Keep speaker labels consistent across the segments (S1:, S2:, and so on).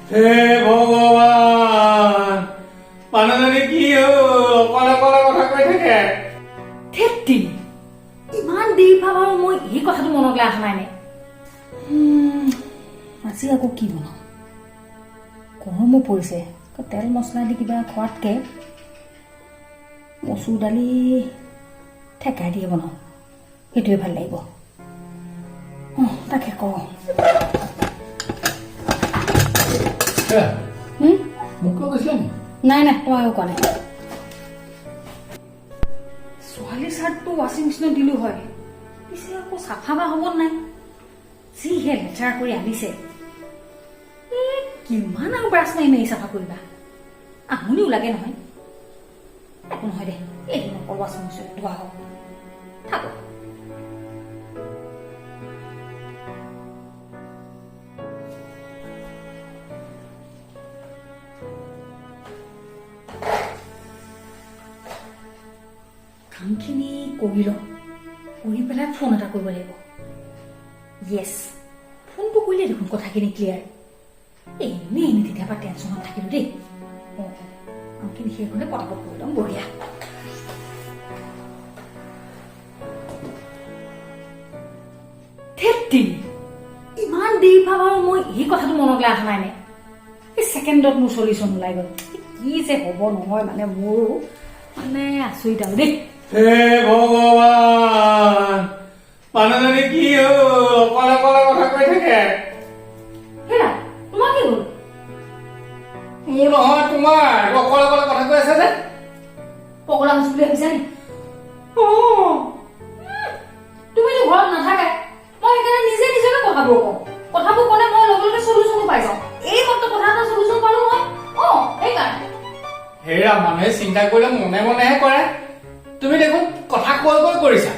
S1: হে ভগৱান মানুহজনী কি অকলে অকলে কথা কৈ থাকে
S2: থেত্তি ইমান দেৰি পৰা বাৰু মই এই কথাটো মনলৈ অহা নাই নে আজি আকৌ কি বনাওঁ গৰমো পৰিছে তেল মছলা দি কিবা খোৱাতকৈ মচুৰ দালি ঠেকাই দিয়ে বনাওঁ সেইটোৱে ভাল লাগিব তাকে কওঁ
S1: মোক কিয় কৈছিলা নি
S2: নাই নাই তই আৰু কোৱা নাই ছোৱালী চাৰ্টটো ৱাশ্বিং মেচিনত দিলো হয় পিছে আকৌ চাফা বা হ'ব নাই যিহে লেতেৰা কৰি আনিছে কিমান আৰু ব্ৰাছ মাৰি মাৰি চাফা কৰিবা আমনিও লাগে নহয় একো নহয় দে এদিন অকল ৱাশ্বিং মেচিনত ধোৱা হওক থাকক কামখিনি কৰি লওঁ কৰি পেলাই ফোন এটা কৰিব লাগিব য়েছ ফোনটো কৰিলে দেখোন কথাখিনি ক্লিয়াৰ এনেই তেতিয়াৰ পৰা টেনশ্যনত থাকিলোঁ দেই কামখিনি শেষ হ'লে পটাপট কৰি ল'ম বঢ়িয়া থেত্তি ইমান দেৰি পৰা বাৰু মই এই কথাটো মনলৈ অহা নাই নে এই ছেকেণ্ডত মোৰ চলিউশ্যন ওলাই গ'ল কি যে হ'ব নহয় মানে মোৰো মানে আচৰিত আৰু দেই
S1: হে ভগৱান মানুহজনী কি অকলে অকলে কথা কৈ থাকে
S2: হেৰা তোমাৰ কি হ'ল
S1: মোৰ নহয় তোমাৰ অকলে অকলে কথা কৈ আছে যে
S2: পগলা হৈছো বুলি ভাবিছা নি তুমিতো ঘৰত নাথাকে মই সেইকাৰণে নিজে নিজকে কথাবোৰ কওঁ কথাবোৰ ক'লে মই লগে লগে চলিউশ্যনো পাই যাওঁ এই মাত্ৰ কথা এটা চলিউশ্যন পালো মই সেইকাৰণে
S1: হেৰা মানুহে চিন্তা কৰিলে মনে মনেহে কৰে তুমি দেখোন কথা কৈ কৈ কৰিছা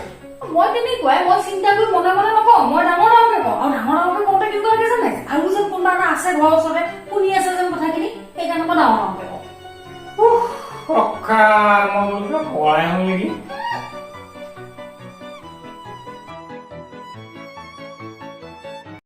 S2: মই তেনেকুৱাই মই চিন্তা কৰি মনে মনে নকওঁ মই ডাঙৰ ডাঙৰকে কওঁ আৰু ডাঙৰ ডাঙৰকে কওঁতে কেনেকুৱা লাগে জানে আৰু যেন কোনোবা এটা আছে ঘৰৰ ওচৰতে শুনি আছে যেন কথাখিনি সেইকাৰণে মই ডাঙৰ ডাঙৰকে কওঁ
S1: ৰক্ষা মই বোলো পৰাই হ'ল নেকি